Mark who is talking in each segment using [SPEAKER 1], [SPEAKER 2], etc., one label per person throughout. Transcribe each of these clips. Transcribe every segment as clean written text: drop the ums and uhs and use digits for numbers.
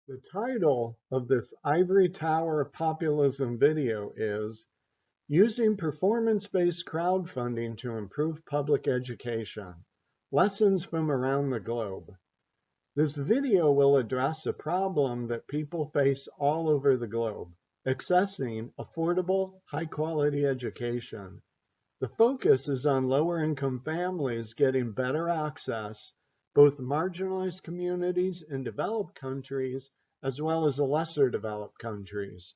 [SPEAKER 1] The title of this ivory tower populism video is Using Performance-Based Crowdfunding to Improve Public Education, Lessons from Around the Globe. This video will address a problem that people face all over the globe, accessing affordable, high-quality education. The focus is on lower-income families getting better access, both marginalized communities in developed countries as well as lesser developed countries.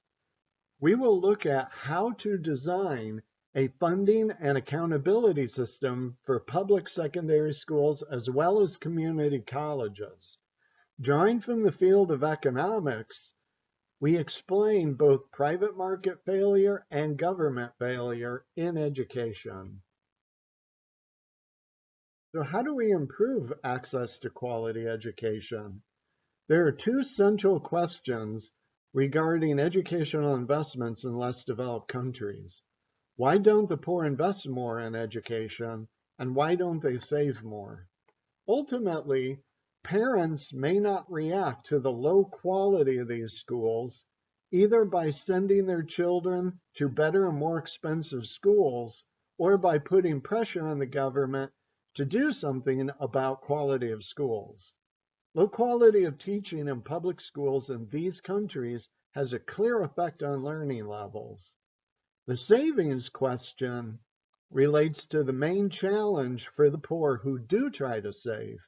[SPEAKER 1] We will look at how to design a funding and accountability system for public secondary schools as well as community colleges. Drawing from the field of economics, we explain both private market failure and government failure in education. So how do we improve access to quality education? There are two central questions regarding educational investments in less developed countries. Why don't the poor invest more in education, and why don't they save more? Ultimately, parents may not react to the low quality of these schools either by sending their children to better and more expensive schools or by putting pressure on the government to do something about quality of schools. Low quality of teaching in public schools in these countries has a clear effect on learning levels. The savings question relates to the main challenge for the poor who do try to save.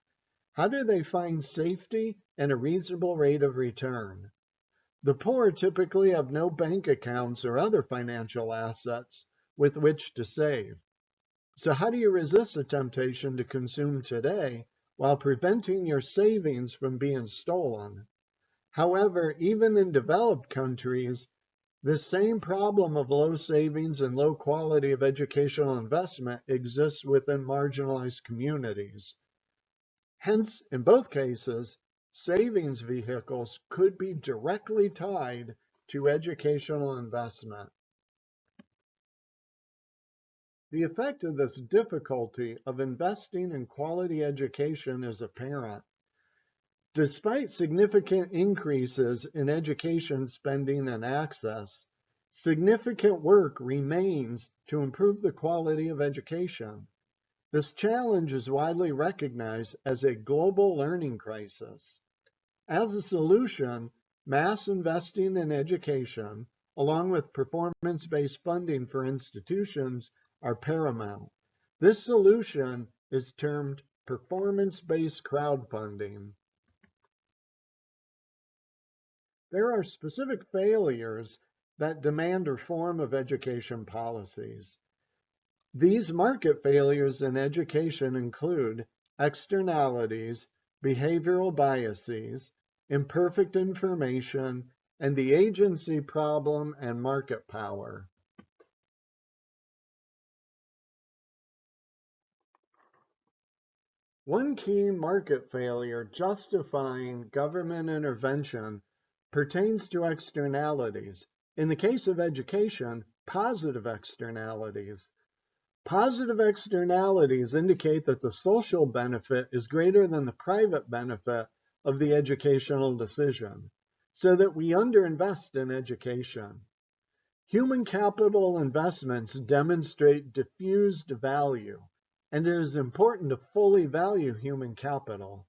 [SPEAKER 1] How do they find safety and a reasonable rate of return? The poor typically have no bank accounts or other financial assets with which to save. So how do you resist the temptation to consume today while preventing your savings from being stolen? However, even in developed countries, the same problem of low savings and low quality of educational investment exists within marginalized communities. Hence, in both cases, savings vehicles could be directly tied to educational investment. The effect of this difficulty of investing in quality education is apparent. Despite significant increases in education spending and access, significant work remains to improve the quality of education. This challenge is widely recognized as a global learning crisis. As a solution, mass investing in education, along with performance-based funding for institutions, are paramount. This solution is termed performance-based crowdfunding. There are specific failures that demand reform of education policies. These market failures in education include externalities, behavioral biases, imperfect information, and the agency problem and market power. One key market failure justifying government intervention pertains to externalities. In the case of education, positive externalities. Positive externalities indicate that the social benefit is greater than the private benefit of the educational decision, so that we underinvest in education. Human capital investments demonstrate diffused value, and it is important to fully value human capital.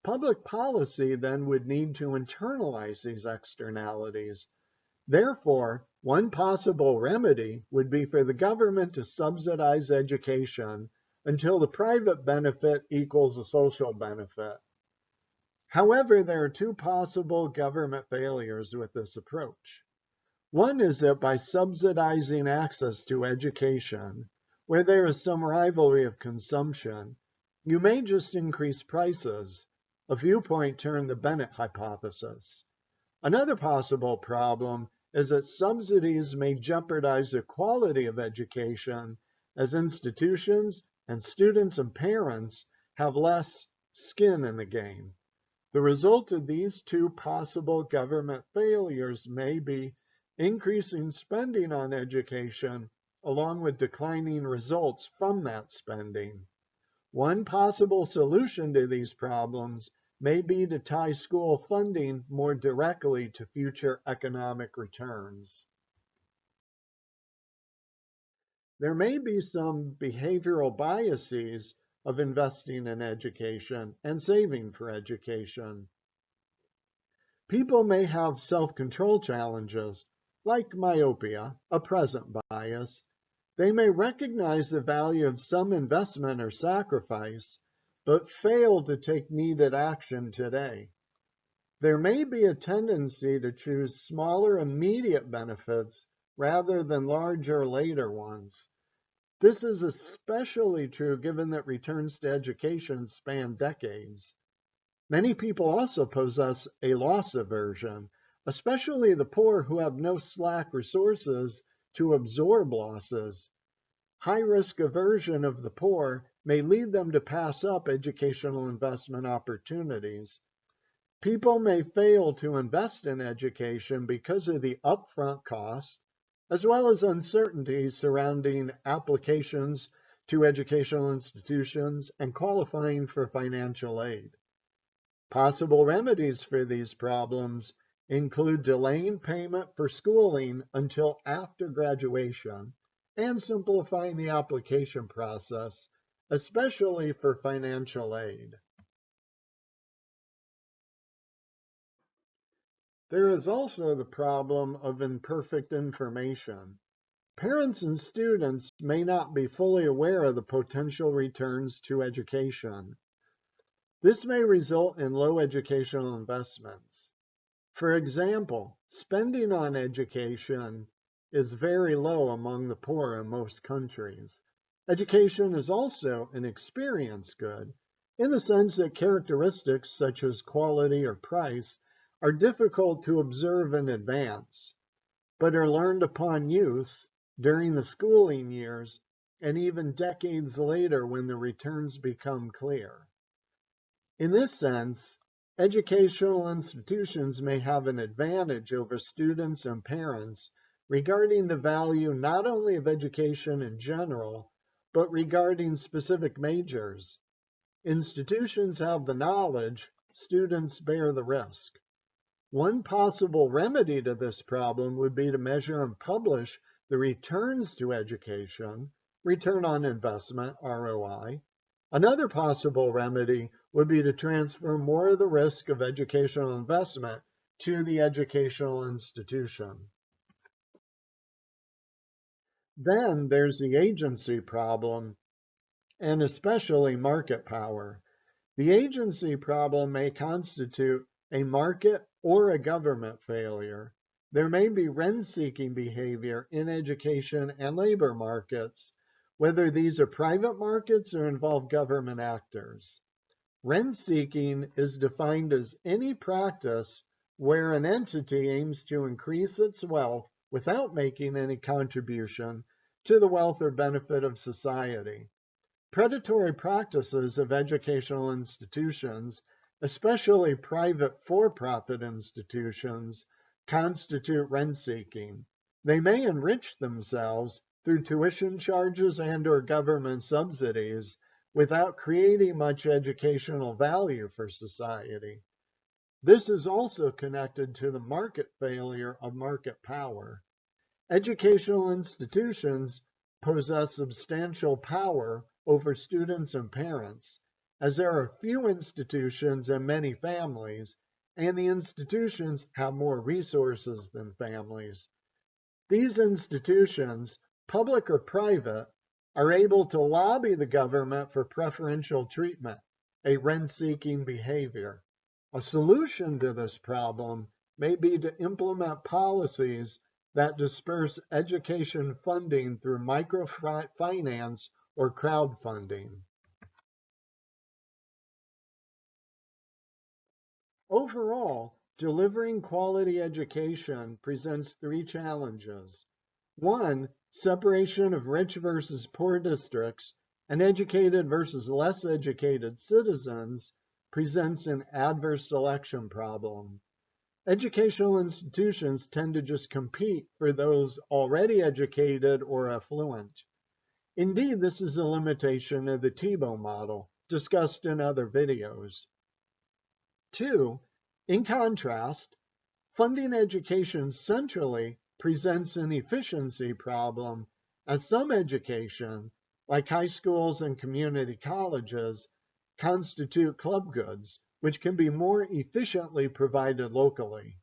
[SPEAKER 1] Public policy then would need to internalize these externalities. Therefore, one possible remedy would be for the government to subsidize education until the private benefit equals the social benefit. However, there are two possible government failures with this approach. One is that by subsidizing access to education, where there is some rivalry of consumption, you may just increase prices, a viewpoint termed the Bennett hypothesis. Another possible problem is that subsidies may jeopardize the quality of education as institutions and students and parents have less skin in the game. The result of these two possible government failures may be increasing spending on education along with declining results from that spending. One possible solution to these problems may be to tie school funding more directly to future economic returns. There may be some behavioral biases of investing in education and saving for education. People may have self-control challenges, like myopia, a present bias. They may recognize the value of some investment or sacrifice, but fail to take needed action today. There may be a tendency to choose smaller immediate benefits rather than larger later ones. This is especially true given that returns to education span decades. Many people also possess a loss aversion, especially the poor who have no slack resources to absorb losses. High-risk aversion of the poor may lead them to pass up educational investment opportunities. People may fail to invest in education because of the upfront cost, as well as uncertainty surrounding applications to educational institutions and qualifying for financial aid. Possible remedies for these problems include delaying payment for schooling until after graduation and simplifying the application process, especially for financial aid. There is also the problem of imperfect information. Parents and students may not be fully aware of the potential returns to education. This may result in low educational investments. For example, spending on education is very low among the poor in most countries. Education is also an experience good, in the sense that characteristics such as quality or price are difficult to observe in advance, but are learned upon use during the schooling years and even decades later when the returns become clear. In this sense, educational institutions may have an advantage over students and parents regarding the value not only of education in general, but regarding specific majors. Institutions have the knowledge, students bear the risk. One possible remedy to this problem would be to measure and publish the returns to education, return on investment, ROI. Another possible remedy would be to transfer more of the risk of educational investment to the educational institution. Then there's the agency problem, and especially market power. The agency problem may constitute a market or a government failure. There may be rent-seeking behavior in education and labor markets, whether these are private markets or involve government actors. Rent-seeking is defined as any practice where an entity aims to increase its wealth without making any contribution to the wealth or benefit of society. Predatory practices of educational institutions, especially private for-profit institutions, constitute rent-seeking. They may enrich themselves through tuition charges and/or government subsidies without creating much educational value for society. This is also connected to the market failure of market power. Educational institutions possess substantial power over students and parents, as there are few institutions and many families, and the institutions have more resources than families. These institutions, public or private, are able to lobby the government for preferential treatment, a rent-seeking behavior. A solution to this problem may be to implement policies that disperse education funding through microfinance or crowdfunding. Overall, delivering quality education presents three challenges. One, separation of rich versus poor districts and educated versus less educated citizens presents an adverse selection problem. Educational institutions tend to just compete for those already educated or affluent. Indeed, this is a limitation of the Tebow model, discussed in other videos. 2, in contrast, funding education centrally presents an efficiency problem, as some education, like high schools and community colleges, constitute club goods, which can be more efficiently provided locally.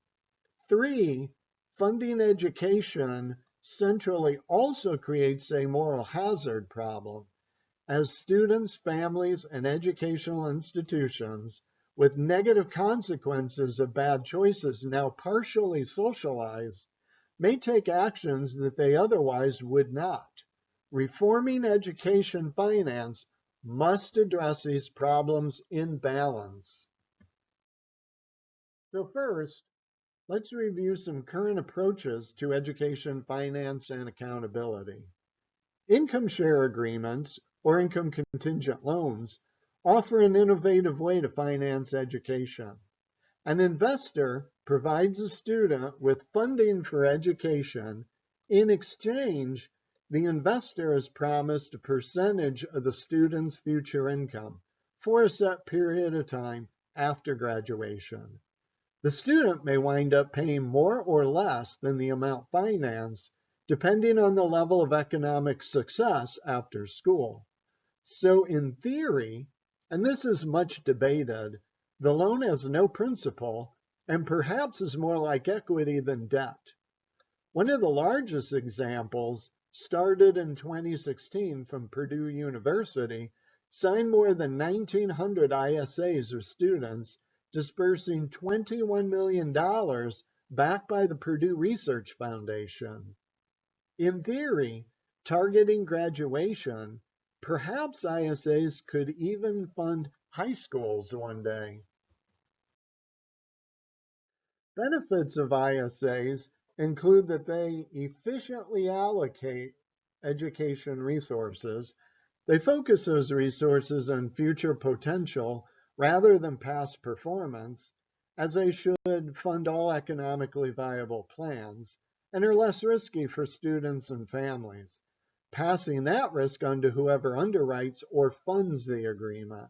[SPEAKER 1] 3, funding education centrally also creates a moral hazard problem, as students, families, and educational institutions with negative consequences of bad choices now partially socialized may take actions that they otherwise would not. Reforming education finance must address these problems in balance. So first, let's review some current approaches to education finance and accountability. Income share agreements, or income contingent loans, offer an innovative way to finance education. An investor provides a student with funding for education. In exchange, the investor is promised a percentage of the student's future income for a set period of time after graduation. The student may wind up paying more or less than the amount financed, depending on the level of economic success after school. So in theory, and this is much debated, the loan has no principal and perhaps is more like equity than debt. One of the largest examples, started in 2016 from Purdue University, signed more than 1,900 ISAs with students, dispersing $21 million backed by the Purdue Research Foundation. In theory, targeting graduation, perhaps ISAs could even fund high schools one day. Benefits of ISAs include that they efficiently allocate education resources. They focus those resources on future potential rather than past performance, as they should fund all economically viable plans, and are less risky for students and families, passing that risk on to whoever underwrites or funds the agreement.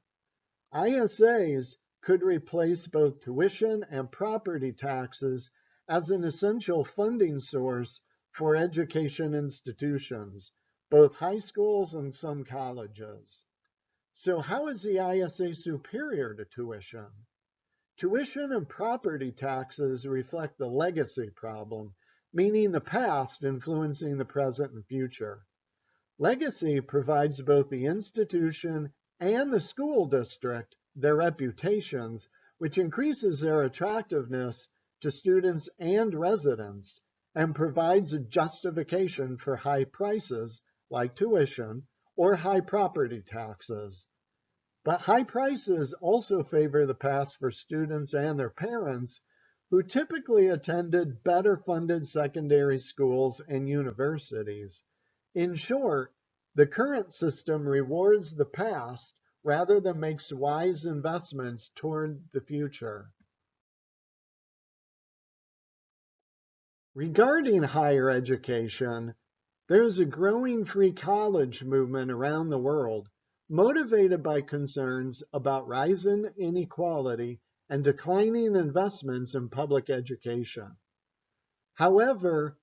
[SPEAKER 1] ISAs could replace both tuition and property taxes as an essential funding source for education institutions, both high schools and some colleges. So how is the ISA superior to tuition? Tuition and property taxes reflect the legacy problem, meaning the past influencing the present and future. Legacy provides both the institution and the school district their reputations, which increases their attractiveness to students and residents, and provides a justification for high prices, like tuition, or high property taxes. But high prices also favor the past for students and their parents, who typically attended better funded secondary schools and universities. In short, the current system rewards the past rather than makes wise investments toward the future. Regarding higher education, there's a growing free college movement around the world, motivated by concerns about rising inequality and declining investments in public education. However,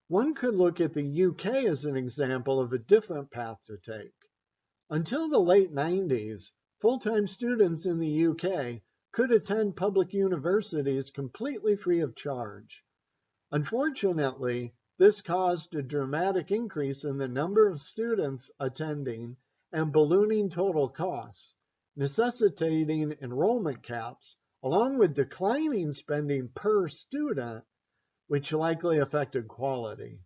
[SPEAKER 1] one could look at the UK as an example of a different path to take. Until the late 90s, full-time students in the UK could attend public universities completely free of charge. Unfortunately, this caused a dramatic increase in the number of students attending and ballooning total costs, necessitating enrollment caps, along with declining spending per student, which likely affected quality.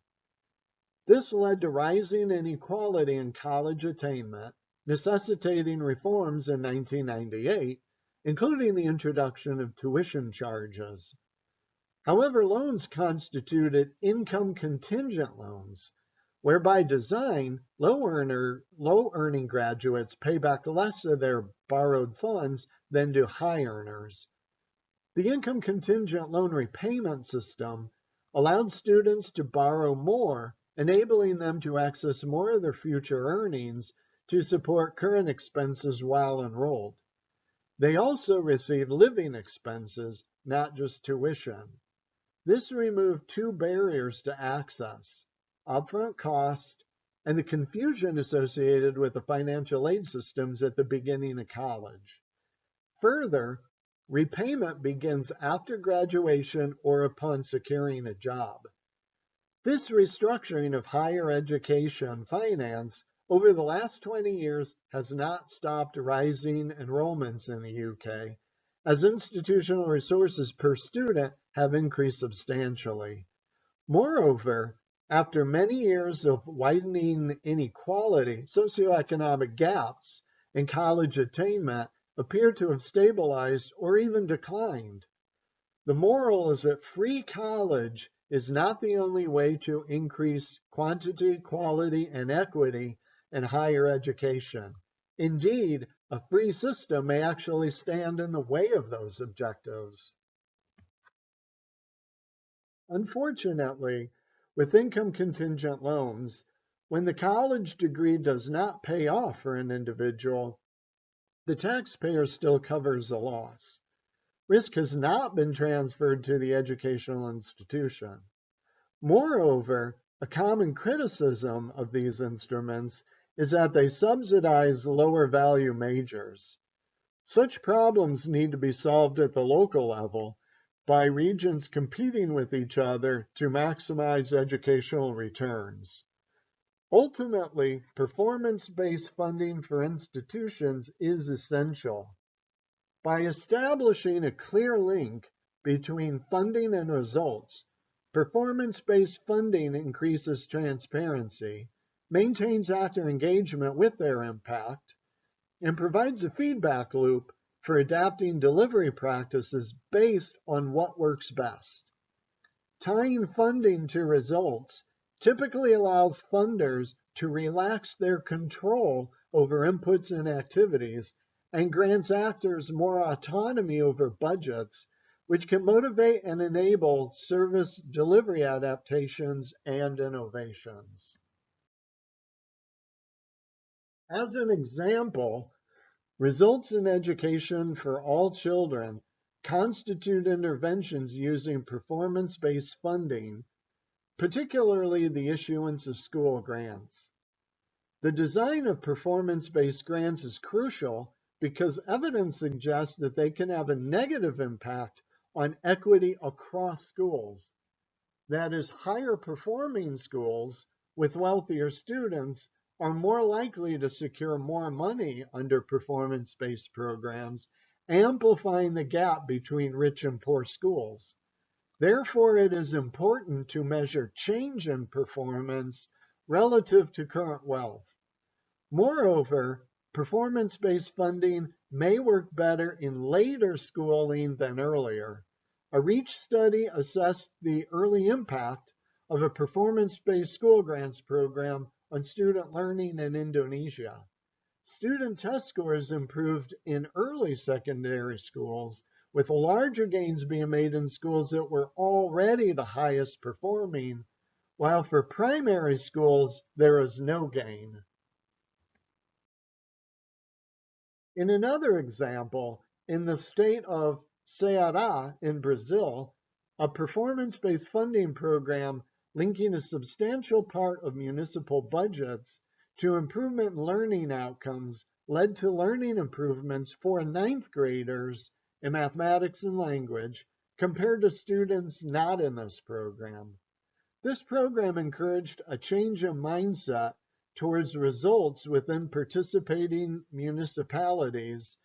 [SPEAKER 1] This led to rising inequality in college attainment, necessitating reforms in 1998, including the introduction of tuition charges. However, loans constituted income contingent loans, where by design, low-earning graduates pay back less of their borrowed funds than do high earners. The income contingent loan repayment system allowed students to borrow more, enabling them to access more of their future earnings to support current expenses while enrolled. They also receive living expenses, not just tuition. This removed two barriers to access: upfront cost and the confusion associated with the financial aid systems at the beginning of college. Further, repayment begins after graduation or upon securing a job. This restructuring of higher education finance over the last 20 years has not stopped rising enrollments in the UK, as institutional resources per student have increased substantially. Moreover, after many years of widening inequality, socioeconomic gaps in college attainment appear to have stabilized or even declined. The moral is that free college is not the only way to increase quantity, quality, and equity in higher education. Indeed, a free system may actually stand in the way of those objectives. Unfortunately, with income contingent loans, when the college degree does not pay off for an individual, the taxpayer still covers the loss. Risk has not been transferred to the educational institution. Moreover, a common criticism of these instruments is that they subsidize lower value majors. Such problems need to be solved at the local level by regions competing with each other to maximize educational returns. Ultimately, performance-based funding for institutions is essential. By establishing a clear link between funding and results, performance-based funding increases transparency, maintains actor engagement with their impact, and provides a feedback loop for adapting delivery practices based on what works best. Tying funding to results typically allows funders to relax their control over inputs and activities and grants actors more autonomy over budgets, which can motivate and enable service delivery adaptations and innovations. As an example, results in education for all children constitute interventions using performance-based funding, particularly the issuance of school grants. The design of performance-based grants is crucial because evidence suggests that they can have a negative impact on equity across schools. That is, higher performing schools with wealthier students are more likely to secure more money under performance-based programs, amplifying the gap between rich and poor schools. Therefore, it is important to measure change in performance relative to current wealth. Moreover, performance-based funding may work better in later schooling than earlier. A REACH study assessed the early impact of a performance-based school grants program on student learning in Indonesia. Student test scores improved in early secondary schools, with larger gains being made in schools that were already the highest performing, while for primary schools, there is no gain. In another example, in the state of Ceará in Brazil, a performance-based funding program linking a substantial part of municipal budgets to improvement in learning outcomes led to learning improvements for ninth graders in mathematics and language compared to students not in this program. This program encouraged a change in mindset towards results within participating municipalities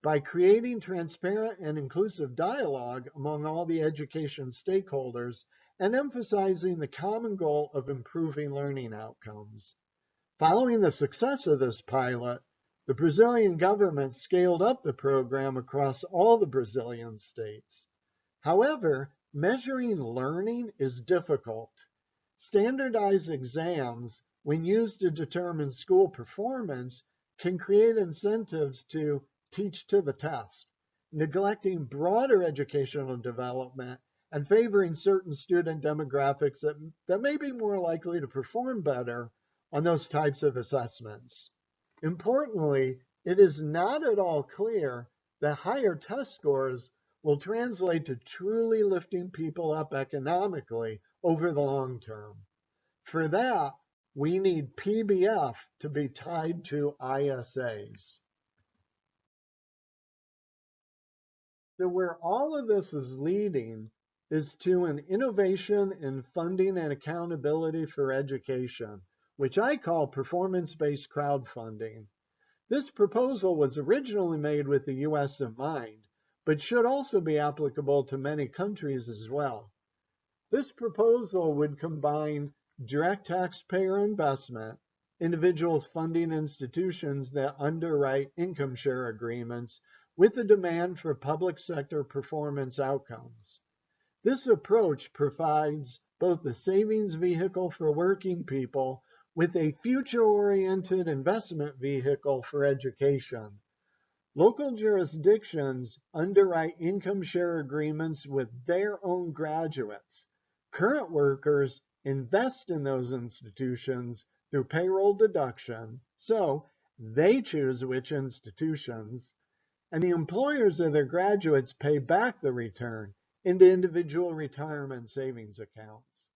[SPEAKER 1] by creating transparent and inclusive dialogue among all the education stakeholders and emphasizing the common goal of improving learning outcomes. Following the success of this pilot, the Brazilian government scaled up the program across all the Brazilian states. However, measuring learning is difficult. Standardized exams, when used to determine school performance, can create incentives to teach to the test, neglecting broader educational development and favoring certain student demographics that may be more likely to perform better on those types of assessments. Importantly, it is not at all clear that higher test scores will translate to truly lifting people up economically over the long term. For that, we need PBF to be tied to ISAs. So where all of this is leading is to an innovation in funding and accountability for education, which I call performance-based crowdfunding. This proposal was originally made with the US in mind, but should also be applicable to many countries as well. This proposal would combine direct taxpayer investment, individuals funding institutions that underwrite income share agreements, with the demand for public sector performance outcomes. This approach provides both the savings vehicle for working people with a future-oriented investment vehicle for education. Local jurisdictions underwrite income share agreements with their own graduates. Current workers invest in those institutions through payroll deduction, so they choose which institutions, and the employers of their graduates pay back the return into individual retirement savings accounts.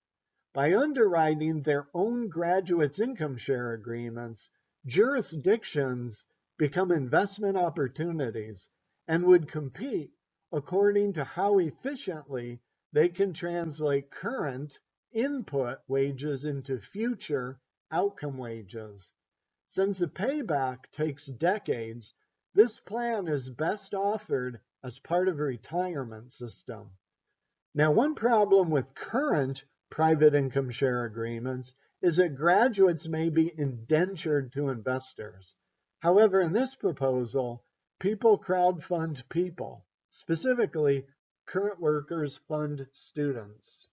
[SPEAKER 1] By underwriting their own graduates' income share agreements, jurisdictions become investment opportunities and would compete according to how efficiently they can translate current input wages into future outcome wages. Since the payback takes decades, this plan is best offered as part of a retirement system. Now, one problem with current private income share agreements is that graduates may be indentured to investors. However, in this proposal, people crowdfund people. Specifically, current workers fund students.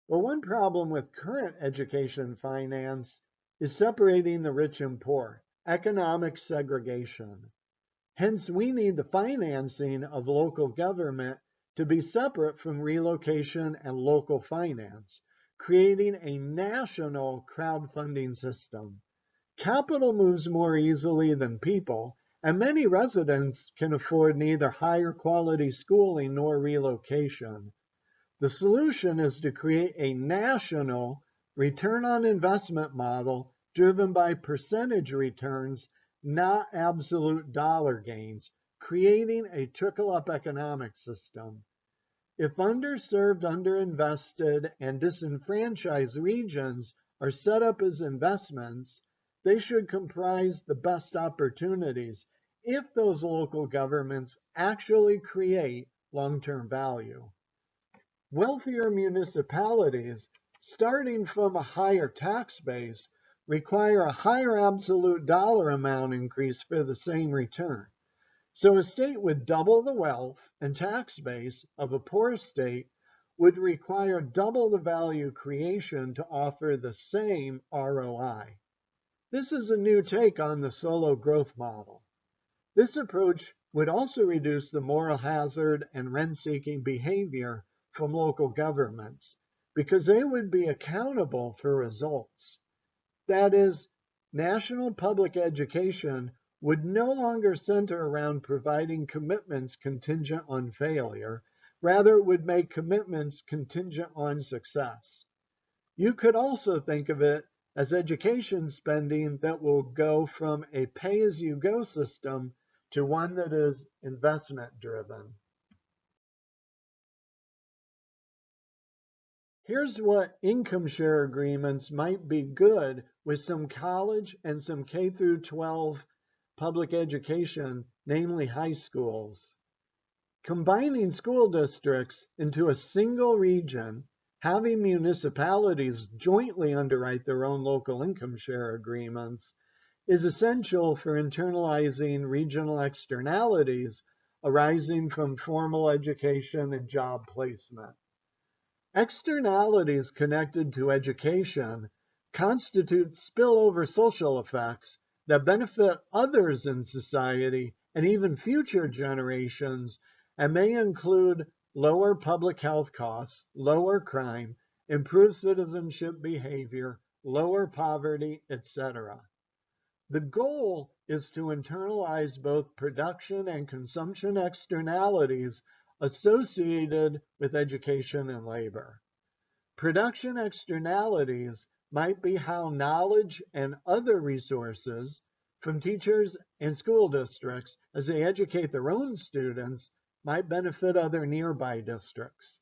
[SPEAKER 1] Well, one problem with current education finance is separating the rich and poor, economic segregation. Hence, we need the financing of local government to be separate from relocation and local finance, creating a national crowdfunding system. Capital moves more easily than people, and many residents can afford neither higher quality schooling nor relocation. The solution is to create a national return on investment model driven by percentage returns, not absolute dollar gains, creating a trickle-up economic system. If underserved, underinvested, and disenfranchised regions are set up as investments, they should comprise the best opportunities if those local governments actually create long-term value. Wealthier municipalities, starting from a higher tax base, require a higher absolute dollar amount increase for the same return. So a state with double the wealth and tax base of a poor state would require double the value creation to offer the same ROI. This is a new take on the solo growth model. This approach would also reduce the moral hazard and rent-seeking behavior from local governments, because they would be accountable for results. That is, national public education would no longer center around providing commitments contingent on failure. Rather, it would make commitments contingent on success. You could also think of it as education spending that will go from a pay-as-you-go system to one that is investment-driven. Here's what income share agreements might be good with some college and some K through 12 public education, namely high schools. Combining school districts into a single region, having municipalities jointly underwrite their own local income share agreements, is essential for internalizing regional externalities arising from formal education and job placement. Externalities connected to education constitute spillover social effects that benefit others in society and even future generations, and may include lower public health costs, lower crime, improved citizenship behavior, lower poverty, etc. The goal is to internalize both production and consumption externalities associated with education and labor. Production externalities might be how knowledge and other resources from teachers and school districts as they educate their own students might benefit other nearby districts.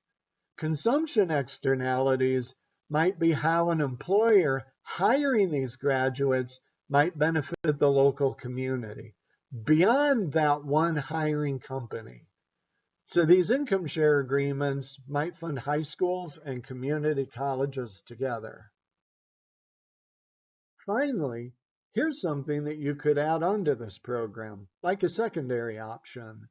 [SPEAKER 1] Consumption externalities might be how an employer hiring these graduates might benefit the local community beyond that one hiring company. So these income share agreements might fund high schools and community colleges together. Finally, here's something that you could add onto this program, like a secondary option.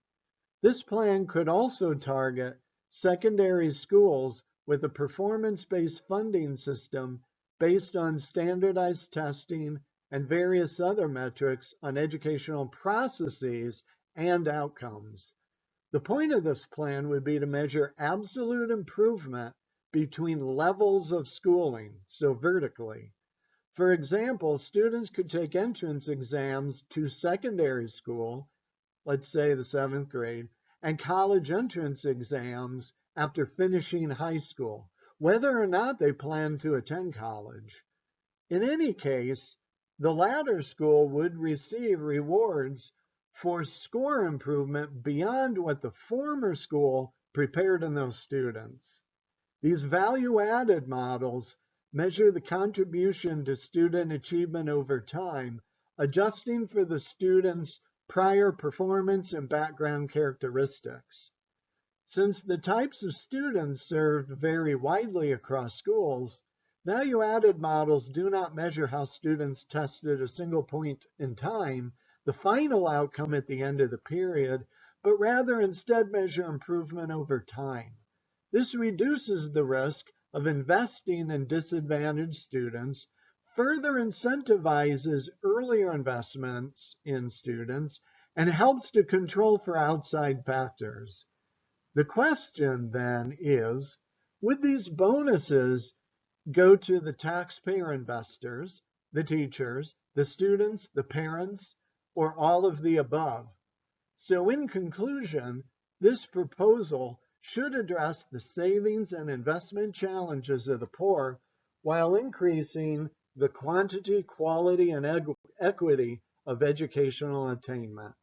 [SPEAKER 1] This plan could also target secondary schools with a performance-based funding system based on standardized testing and various other metrics on educational processes and outcomes. The point of this plan would be to measure absolute improvement between levels of schooling, so vertically. For example, students could take entrance exams to secondary school, let's say the 7th grade, and college entrance exams after finishing high school, whether or not they plan to attend college. In any case, the latter school would receive rewards for score improvement beyond what the former school prepared in those students. These value-added models measure the contribution to student achievement over time, adjusting for the student's prior performance and background characteristics. Since the types of students served vary widely across schools, value-added models do not measure how students tested at a single point in time, the final outcome at the end of the period, but rather instead measure improvement over time. This reduces the risk of investing in disadvantaged students, further incentivizes earlier investments in students, and helps to control for outside factors. The question then is, would these bonuses go to the taxpayer investors, the teachers, the students, the parents, or all of the above? So in conclusion, this proposal should address the savings and investment challenges of the poor while increasing the quantity, quality, and equity of educational attainment.